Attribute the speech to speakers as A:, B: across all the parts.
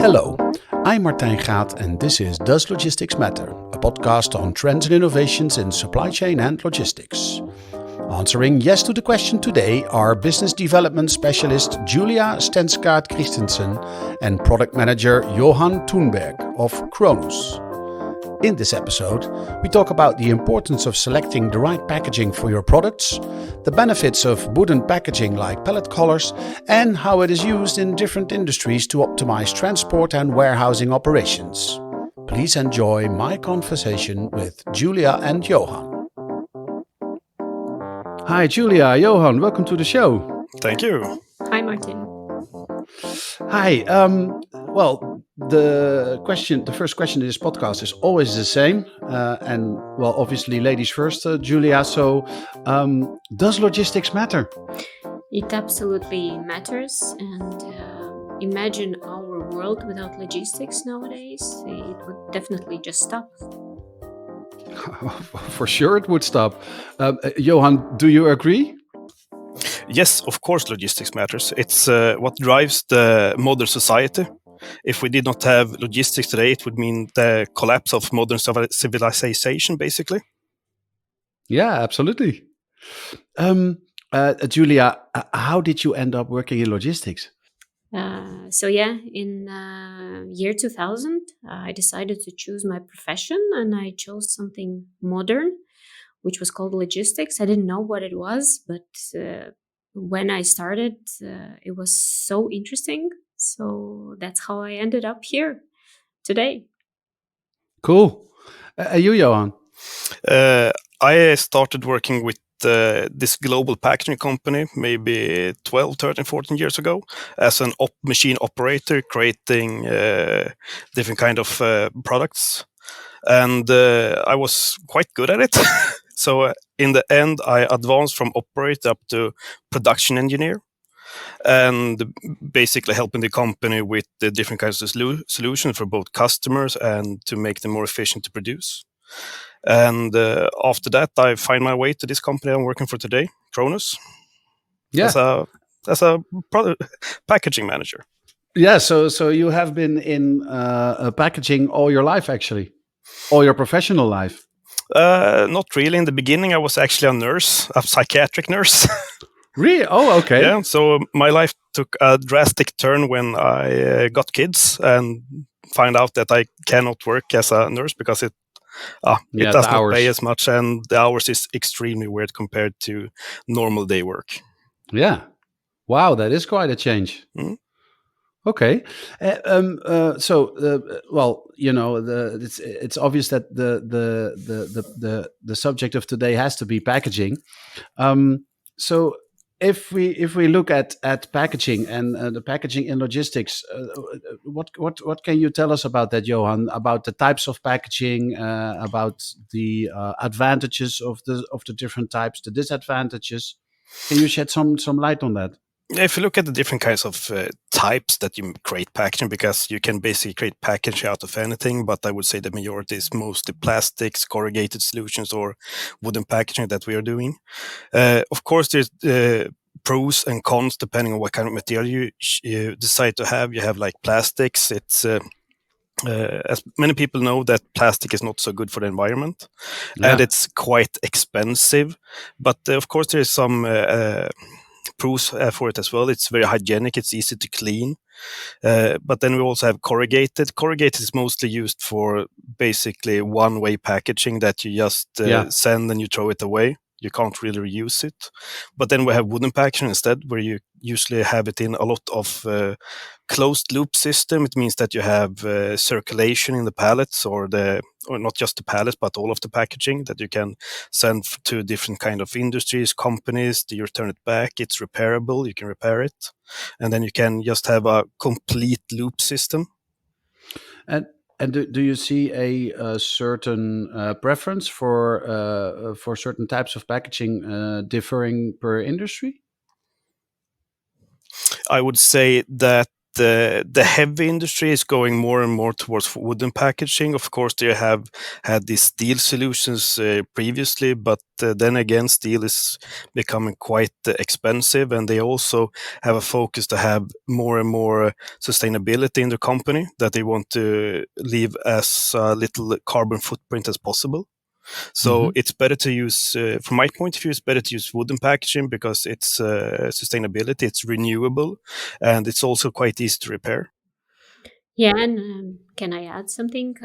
A: Hello, I'm Martijn Gaat and this is Does Logistics Matter? A podcast on trends and innovations in supply chain and logistics. Answering yes to the question today are business development specialist Julija Stensgaard Kristensen and product manager Johan Thunberg of Kronus. In this episode, we talk about the importance of selecting the right packaging for your products, the benefits of wooden packaging like pallet collars, and how it is used in different industries to optimize transport and warehousing operations. Please enjoy my conversation with Julija and Johan. Hi Julija, Johan, welcome to the show.
B: Thank you.
C: Hi, Martin.
A: Hi. The first question in this podcast is always the same, and obviously, ladies first, Julija. So, does logistics matter?
C: It absolutely matters, and imagine our world without logistics nowadays. It would definitely just stop.
A: For sure, it would stop. Johan, do you agree?
B: Yes, of course, logistics matters. It's what drives the modern society. If we did not have logistics today, it would mean the collapse of modern civilization, basically.
A: Yeah, absolutely. Julija, how did you end up working in logistics?
C: In year 2000, I decided to choose my profession, and I chose something modern, which was called logistics. I didn't know what it was, but when I started, it was so interesting. So that's how I ended up here today.
A: Cool. You, Johan?
B: I started working with this global packaging company maybe 12, 13, 14 years ago as an machine operator creating different kind of products. And I was quite good at it. So in the end, I advanced from operator up to production engineer, and basically helping the company with the different kinds of solutions for both customers and to make them more efficient to produce. And after that, I find my way to this company I'm working for today, Kronus, as a product packaging manager.
A: Yeah, so you have been in packaging all your life, actually, all your professional life.
B: Not really. In the beginning, I was actually a nurse, a psychiatric nurse.
A: Really? Oh, okay.
B: Yeah. So my life took a drastic turn when I got kids and find out that I cannot work as a nurse because it does not pay as much, and the hours is extremely weird compared to normal day work.
A: Yeah. Wow, that is quite a change. Mm-hmm. Okay. It's obvious that the subject of today has to be packaging. So if we look at packaging and the packaging in logistics, what can you tell us about that, Johan? About the types of packaging, about the advantages of the different types, the disadvantages. Can you shed some light on that?
B: If you look at the different kinds of types that you create packaging, because you can basically create packaging out of anything, but I would say the majority is mostly plastics, corrugated solutions, or wooden packaging that we are doing. Of course, there's pros and cons depending on what kind of material you decide to have. You have like plastics. It's as many people know that plastic is not so good for the environment, and it's quite expensive. But of course, there is some pros for it as well. It's very hygienic, it's easy to clean. But then we also have corrugated. Corrugated is mostly used for basically one-way packaging that you just send and you throw it away. You can't really reuse it. But then we have wooden packaging instead, where you usually have it in a lot of closed loop system. It means that you have circulation in the pallets or not just the pallets, but all of the packaging that you can send to different kind of industries, companies. You return it back. It's repairable. You can repair it. And then you can just have a complete loop system.
A: And do you see a certain preference for certain types of packaging differing per industry?
B: I would say that the heavy industry is going more and more towards wooden packaging. Of course, they have had these steel solutions previously, but then again, steel is becoming quite expensive, and they also have a focus to have more and more sustainability in their company, that they want to leave as little carbon footprint as possible. So it's better to use, from my point of view, it's better to use wooden packaging because it's sustainability, it's renewable, and it's also quite easy to repair.
C: Yeah, and can I add something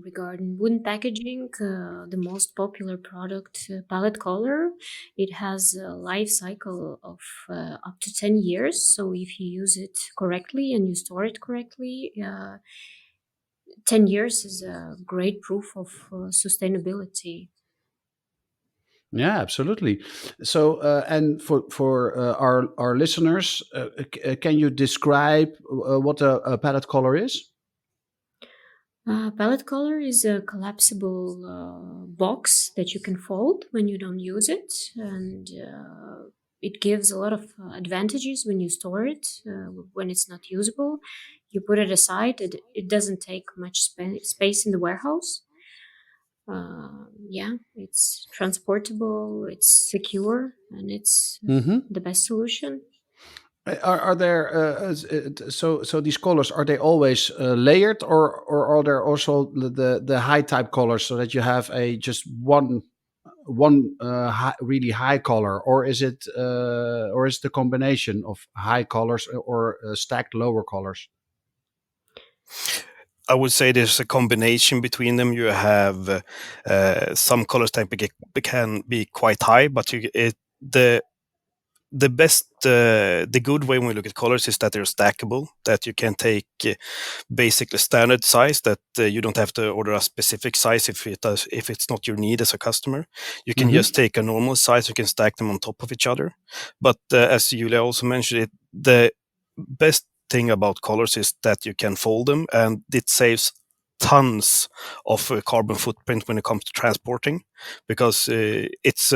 C: regarding wooden packaging? The most popular product, pallet color, it has a life cycle of up to 10 years. So if you use it correctly and you store it correctly, 10 years is a great proof of sustainability.
A: Yeah, absolutely. So, and for our listeners, can you describe what a pallet collar is?
C: Pallet collar is a collapsible box that you can fold when you don't use it, and it gives a lot of advantages when you store it. When it's not usable, you put it aside. It doesn't take much space in the warehouse. Yeah, it's transportable, it's secure, and it's
A: Mm-hmm.
C: the best solution.
A: Are there so these collars, are they always layered, or are there also the high type collars, so that you have a just one really high collar, or is the combination of high collars or stacked lower collars?
B: I would say there's a combination between them. You have some colors that can be quite high, but the best, the good way when we look at colors is that they're stackable, that you can take basically standard size, that you don't have to order a specific size if it's not your need as a customer. You can
A: Mm-hmm.
B: just take a normal size, you can stack them on top of each other. But as Julia also mentioned, the best thing about colors is that you can fold them, and it saves tons of carbon footprint when it comes to transporting, because it's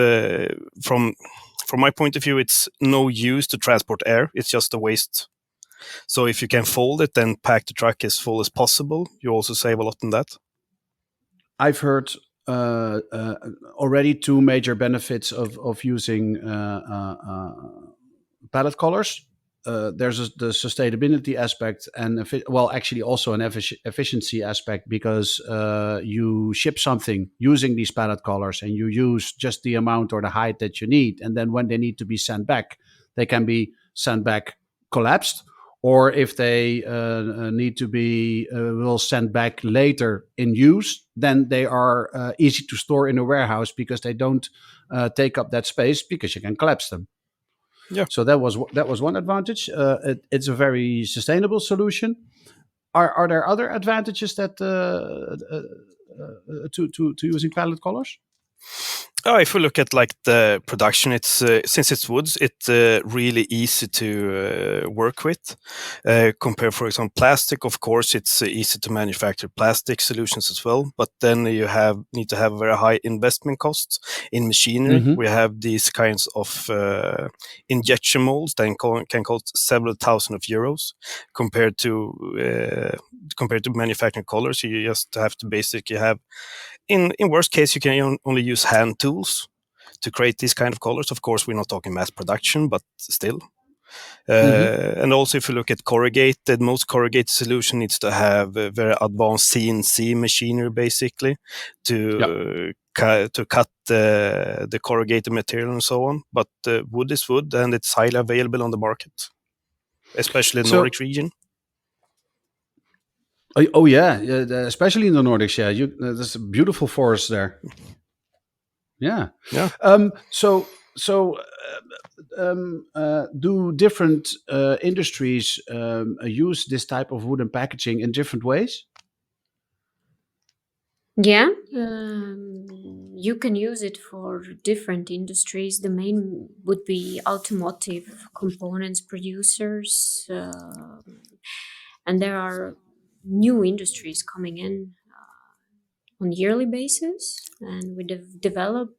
B: from my point of view, it's no use to transport air. It's just a waste. So if you can fold it and pack the truck as full as possible, you also save a lot in that.
A: I've heard already two major benefits of using pallet collars. There's the sustainability aspect, and well, actually also an efficiency aspect, because you ship something using these pallet collars, and you use just the amount or the height that you need, and then when they need to be sent back, they can be sent back collapsed, or if they need to be will send back later in use, then they are easy to store in a warehouse, because they don't take up that space, because you can collapse them.
B: Yeah.
A: So that was one advantage. It's a very sustainable solution. Are there other advantages that to using pallet collars?
B: Oh, if we look at like the production, it's since it's woods, it's really easy to work with. Compare, for example, plastic. Of course, it's easy to manufacture plastic solutions as well, but then you need to have very high investment costs in machinery.
A: Mm-hmm.
B: We have these kinds of injection molds that can cost several thousand of euros, compared to manufacturing colors. You just have to basically have, in worst case, you can only use hand tools to create these kind of colors. Of course, we're not talking mass production, but still.
A: Mm-hmm.
B: And also, if you look at corrugated, most corrugated solution needs to have a very advanced CNC machinery, basically,
A: Yeah.
B: to cut the corrugated material and so on. But wood is wood, and it's highly available on the market, especially in the
A: So,
B: Nordic region.
A: oh yeah, especially in the Nordics. Yeah, there's beautiful forests there. Yeah.
B: Yeah.
A: Do different industries use this type of wooden packaging in different ways?
C: Yeah, you can use it for different industries. The main would be automotive components producers, and there are new industries coming in on yearly basis, and we develop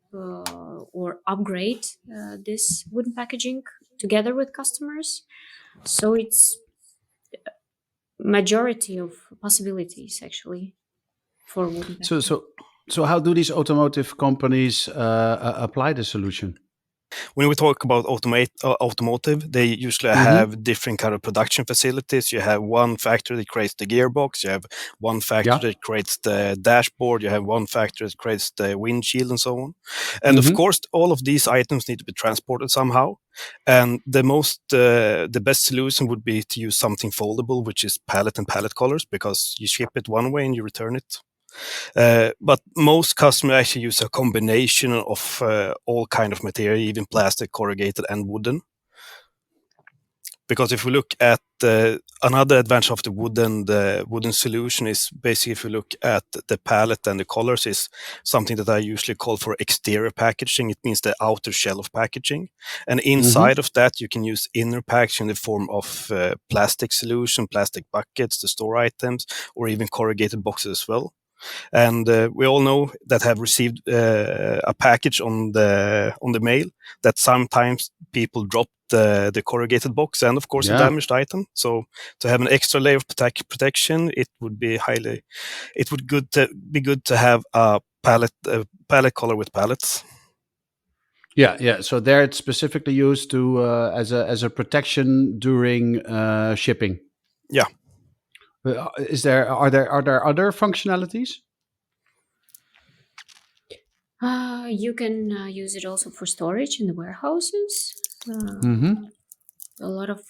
C: or upgrade this wooden packaging together with customers. So it's majority of possibilities actually for wooden
A: So,
C: packaging.
A: so, so how do these automotive companies apply the solution?
B: When we talk about automotive, they usually have different kind of production facilities. You have one factory that creates the gearbox. You have one factory
A: Yeah.
B: that creates the dashboard. You have one factory that creates the windshield and so on. And of
A: Mhm.
B: course, all of these items need to be transported somehow. And the best solution would be to use something foldable, which is pallet and pallet collars, because you ship it one way and you return it. But most customers actually use a combination of all kind of material, even plastic, corrugated, and wooden. Because if we look at another advantage of the wooden solution is basically, if you look at the pallet and the collars, is something that I usually call for exterior packaging. It means the outer shell of packaging, and inside of that you can use inner packaging in the form of plastic solution, plastic buckets to store items, or even corrugated boxes as well. And we all know that have received a package on the mail that sometimes people drop the corrugated box and of course a
A: Yeah.
B: damaged item. So to have an extra layer of protection, it would be good to have a pallet collar with pallets.
A: Yeah. So there, it's specifically used to as a protection during shipping.
B: Yeah.
A: Are there other functionalities?
C: You can use it also for storage in the warehouses.
A: Mm-hmm.
C: A lot of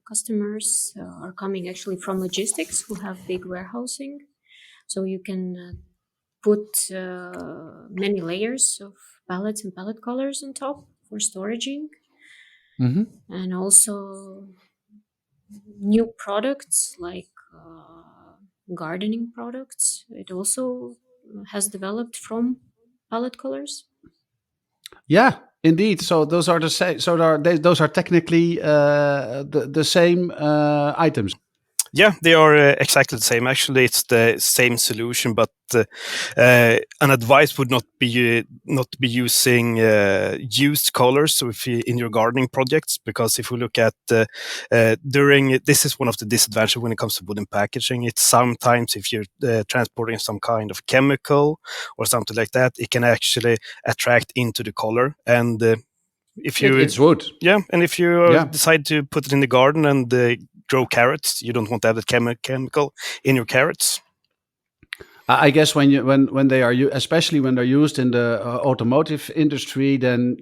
C: customers are coming actually from logistics who have big warehousing. So you can put many layers of pallets and pallet collars on top for storaging.
A: Mm-hmm.
C: And also new products like gardening products. It also has developed from pallet collars.
A: Yeah, indeed. So those are the same. So those are technically the same items.
B: Yeah, they are exactly the same. Actually, it's the same solution, but an advice would not be using used colors if in your gardening projects, because if we look at during this is one of the disadvantages when it comes to wooden packaging. It's sometimes if you're transporting some kind of chemical or something like that, it can actually attract into the color. And if you
A: It's wood.
B: and if you decide to put it in the garden and grow carrots, you don't want to have that chemical in your carrots.
A: I guess when they are especially when they're used in the automotive industry, then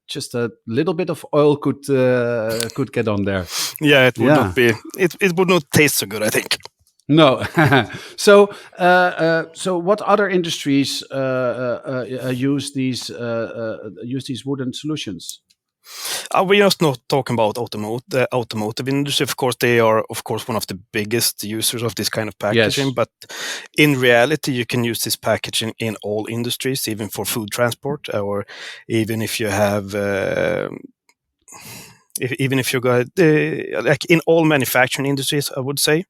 A: just a little bit of oil could get on there.
B: Yeah, it would not be. It would not taste so good, I think.
A: No. So what other industries use these wooden solutions?
B: We're just not talking about the automotive industry. Of course, they are, of course, one of the biggest users of this kind of packaging.
A: Yes.
B: But in reality, you can use this packaging in all industries, even for food transport, or even if you have. Even if you go like in all manufacturing industries, I would say.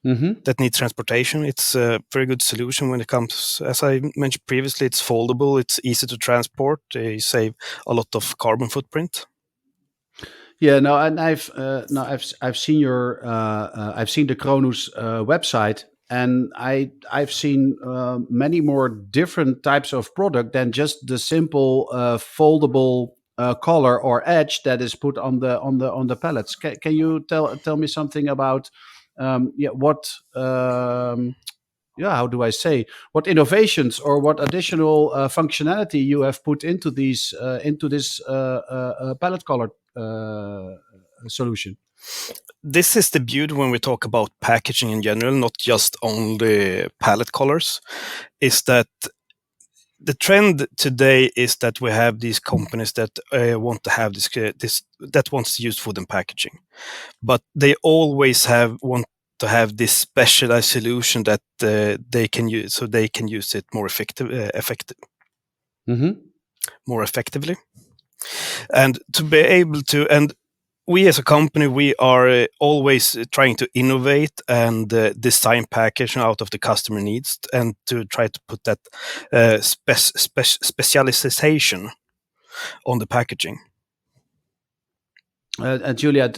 B: That need transportation. It's a very good solution when it comes, as I mentioned previously, it's foldable, it's easy to transport, you save a lot of carbon footprint.
A: Yeah, no, and I've seen I've seen the Kronus website, and I've seen many more different types of product than just the simple foldable collar or edge that is put on the pallets. Can you tell me something about how do I say, what innovations or what additional functionality you have put into this pallet collar solution?
B: This is the beauty when we talk about packaging in general, not just only pallet collars, is that the trend today is that we have these companies that want to have this that wants to use wooden packaging, but they always want to have this specialized solution that they can use, so they can use it more more effectively, and to be able to. And we as a company, we are always trying to innovate and design packaging out of the customer needs, and to try to put that specialization on the packaging.
A: Julia,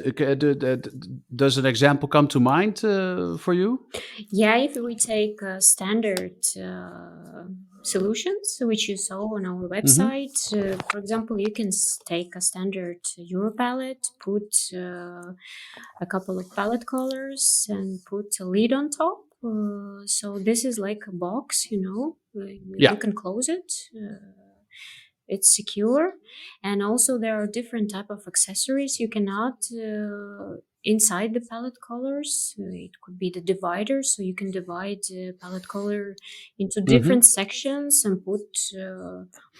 A: does an example come to mind for you?
C: Yeah, if we take standard solutions, which you saw on our website, for example, you can take a standard Euro pallet, put a couple of pallet collars, and put a lid on top. So this is like a box,
A: Yeah.
C: you can close it. It's secure, and also there are different type of accessories you can add inside the pallet collars. It could be the divider, so you can divide the pallet collar into different sections and put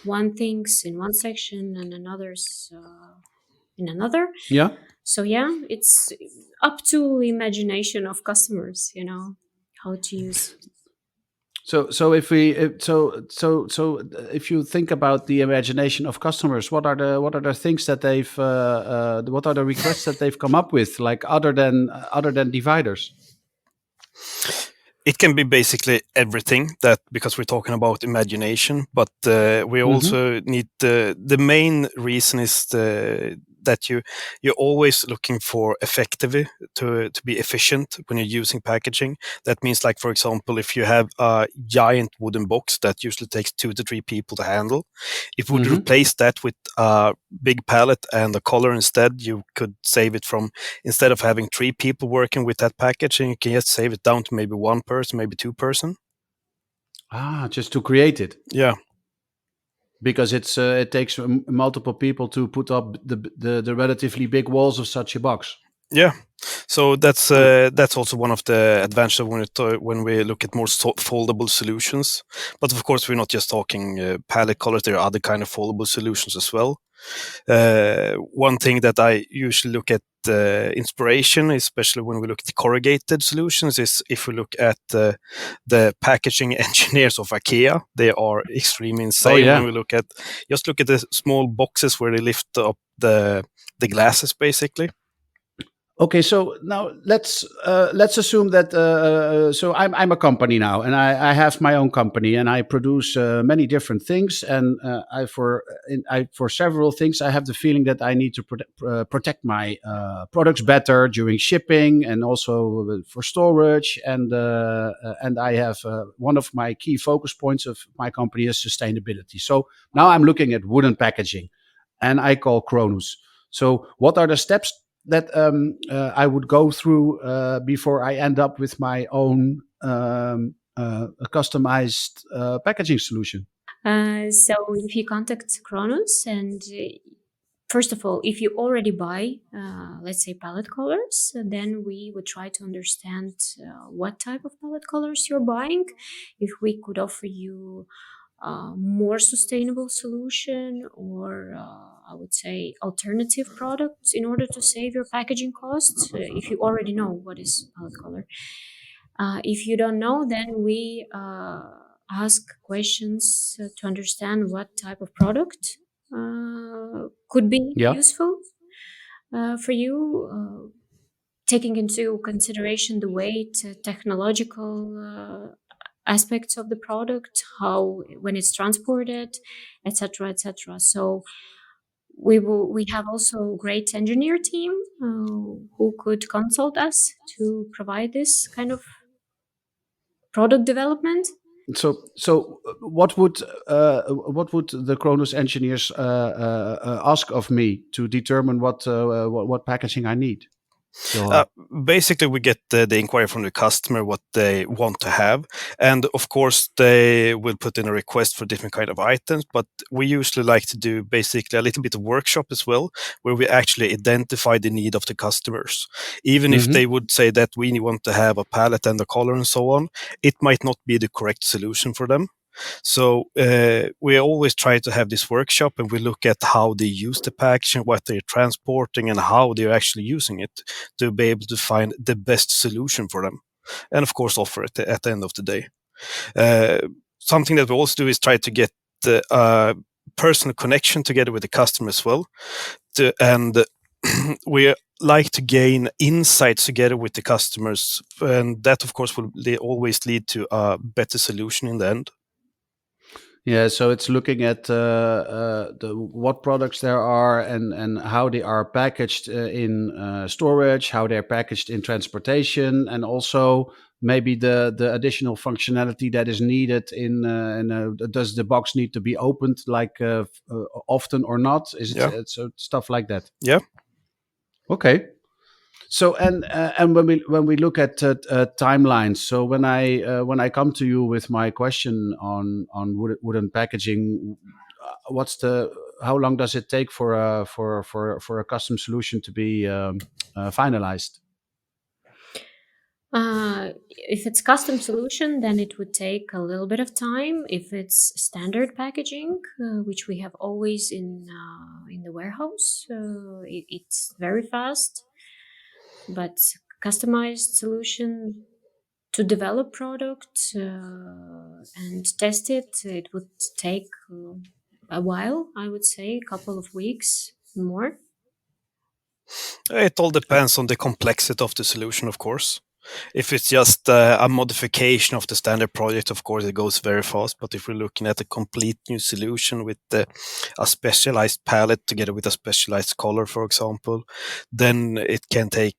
C: one things in one section and another's in another.
A: Yeah.
C: So yeah, it's up to imagination of customers, how to use.
A: So if you think about the imagination of customers, what are the things that what are the requests that they've come up with, like other than dividers?
B: It can be basically everything, that because we're talking about imagination, but we also need the main reason is that you're always looking for effectively to be efficient when you're using packaging. That means, like, for example, if you have a giant wooden box that usually takes 2 to 3 people to handle, if we would replace that with a big pallet and a collar instead, you could save it from, instead of having 3 people working with that packaging, you can just save it down to maybe 1 person, maybe 2 person.
A: Just to create it.
B: Yeah.
A: Because it takes multiple people to put up the relatively big walls of such a box.
B: Yeah, so that's also one of the advantages when we look at more foldable solutions. But of course, we're not just talking pallet collars. There are other kind of foldable solutions as well. One thing that I usually look at inspiration, especially when we look at the corrugated solutions, is if we look at the packaging engineers of IKEA. They are extremely insane. When we look at the small boxes where they lift up the glasses, basically.
A: Okay, so now let's assume that so I'm a company now, and I have my own company, and I produce many different things, and for several things I have the feeling that I need to protect my products better during shipping, and also for storage, and I have one of my key focus points of my company is sustainability. So now I'm looking at wooden packaging, and I call Kronus. So what are the steps that I would go through before I end up with my own customized packaging solution?
C: So if you contact Kronos, and first of all, if you already buy, let's say, pallet colors, then we would try to understand what type of pallet colors you're buying. If we could offer you more sustainable solution, or I would say alternative products in order to save your packaging costs, if you already know what is pallet color. If you don't know, then we ask questions to understand what type of product could be useful for you, taking into consideration the weight, technological aspects of the product, how when it's transported, etc., etc. So we have also a great engineer team who could consult us to provide this kind of product development.
A: So what would the Kronos engineers ask of me to determine what packaging I need?
B: Basically, we get the inquiry from the customer what they want to have, and of course they will put in a request for different kind of items. But we usually like to do basically a little bit of workshop as well, where we actually identify the need of the customers. Even if they would say that we want to have a pallet and a collar and so on, it might not be the correct solution for them. So we always try to have this workshop, and we look at how they use the packaging, what they're transporting, and how they're actually using it to be able to find the best solution for them, and of course offer it at the end of the day. Something that we also do is try to get the personal connection together with the customer as well, and we like to gain insights together with the customers, and that of course will always lead to a better solution in the end.
A: Yeah, so it's looking at what products there are and how they are packaged in storage, how they're packaged in transportation, and also maybe the additional functionality that is needed does the box need to be opened like often or not? Is it
B: Yeah.
A: so stuff like that?
B: Yeah.
A: Okay. So and when we look at timelines, so when I come to you with my question on wooden packaging, what's the how long does it take for a custom solution to be finalized?
C: If it's custom solution, then it would take a little bit of time. If it's standard packaging, which we have always in the warehouse, it's very fast. But customized solution to develop product and test it, it would take a while. I would say a couple of weeks more.
B: It all depends on the complexity of the solution, of course. If it's just a modification of the standard project, of course, it goes very fast. But if we're looking at a complete new solution with a specialized palette together with a specialized color, for example, then it can take,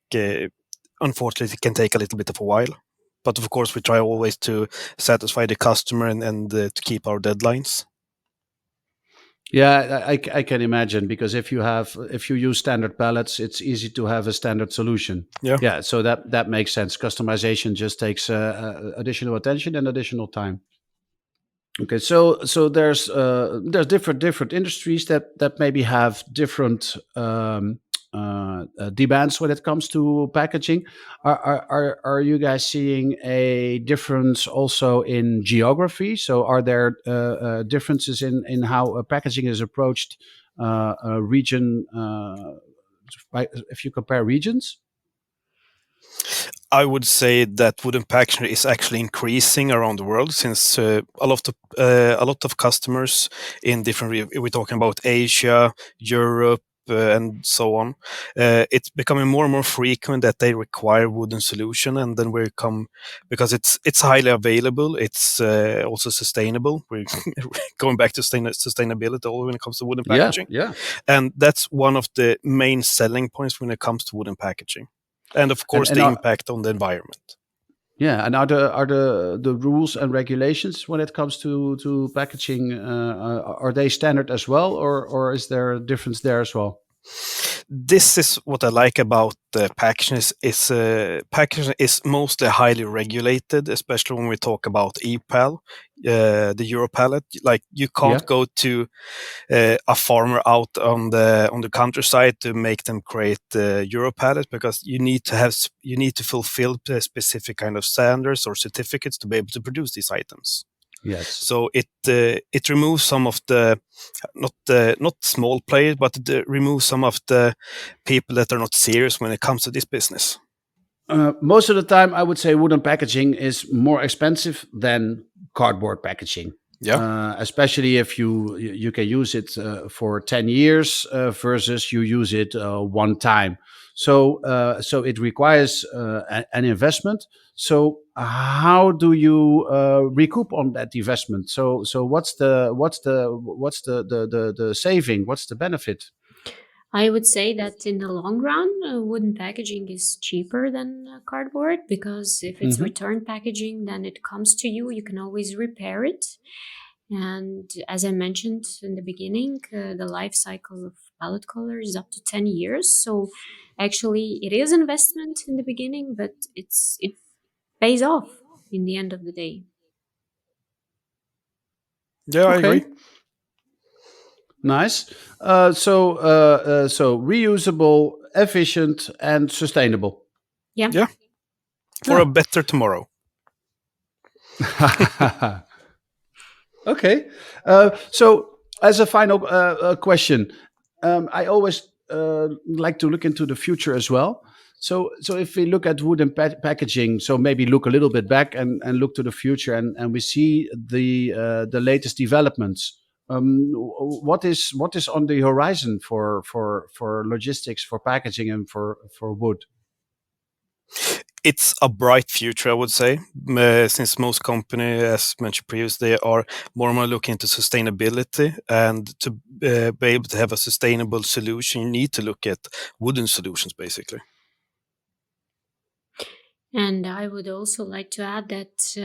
B: unfortunately, it can take a little bit of a while. But of course, we try always to satisfy the customer and to keep our deadlines.
A: Yeah, I can imagine, because if you use standard pallets, it's easy to have a standard solution.
B: Yeah.
A: Yeah, so that makes sense. Customization just takes additional attention and additional time. Okay, so there's different industries that maybe have different demands when it comes to packaging. Are you guys seeing a difference also in geography? So are there differences in how packaging is approached region if you compare regions?
B: I would say that wooden packaging is actually increasing around the world, since a lot of customers in different we're talking about Asia, Europe, and so on. It's becoming more and more frequent that they require wooden solution, and then we come because it's highly available. It's also sustainable. We're going back to sustainability all when it comes to wooden packaging,
A: Yeah.
B: and that's one of the main selling points when it comes to wooden packaging. And of course,
A: And
B: the impact on the environment.
A: Yeah, and are the rules and regulations when it comes to packaging are they standard as well, or is there a difference there as well?
B: This is what I like about packaging. Packaging is mostly highly regulated, especially when we talk about EPAL, the Euro pallet. Like you can't go to a farmer out on the countryside to make them create Euro pallet, because you need to fulfill specific kind of standards or certificates to be able to produce these items.
A: Yes.
B: So it removes some of the not small players, but it removes some of the people that are not serious when it comes to this business.
A: Most of the time, I would say wooden packaging is more expensive than cardboard packaging.
B: Yeah.
A: Especially if you can use it for 10 years versus you use it one time. So it requires an investment. So how do you recoup on that investment? So what's the saving? What's the benefit?
C: I would say that in the long run, wooden packaging is cheaper than cardboard, because if it's return packaging, then it comes to you. You can always repair it. And as I mentioned in the beginning, the life cycle of pallet color is up to 10 years. So actually, it is investment in the beginning, but it pays off in the end of the day.
B: Yeah, I agree.
A: Nice. So reusable, efficient, and sustainable.
C: Yeah.
B: For a better tomorrow.
A: Okay. So as a final question, I always like to look into the future as well. So if we look at wooden packaging, so maybe look a little bit back and look to the future, and we see the latest developments. What is on the horizon for logistics, for packaging, and for wood?
B: It's a bright future, I would say, since most companies, as mentioned previously, are more and more looking into sustainability. And to be able to have a sustainable solution, you need to look at wooden solutions, basically.
C: And I would also like to add that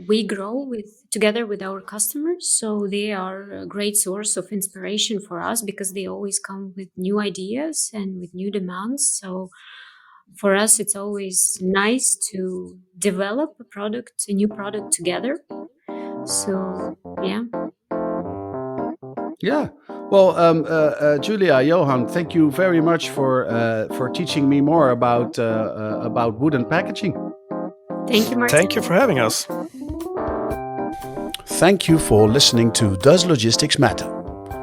C: we grow together with our customers. So they are a great source of inspiration for us because they always come with new ideas and with new demands. So for us, it's always nice to develop a new product together. So, yeah.
A: Yeah. Well, Julija, Johan, thank you very much for teaching me more about wooden packaging.
C: Thank you, Martin.
B: Thank you for having us.
A: Thank you for listening to Does Logistics Matter?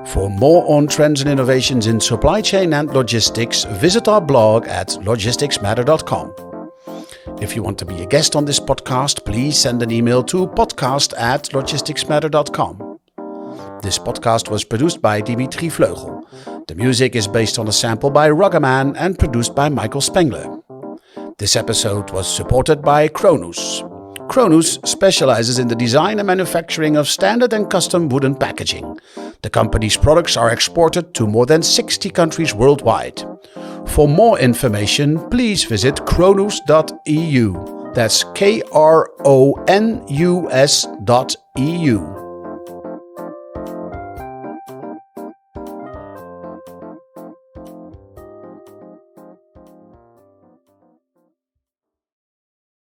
A: For more on trends and innovations in supply chain and logistics, visit our blog at logisticsmatter.com. If you want to be a guest on this podcast, please send an email to podcast@logisticsmatter.com. This podcast was produced by Dimitry VleugelThe. The music is based on a sample by Ragaman and produced by Michael Spengler. This episode was supported by Kronus. Kronus specializes in the design and manufacturing of standard and custom wooden packaging. The company's products are exported to more than 60 countries worldwide. For more information, please visit kronus.eu. That's kronus.eu.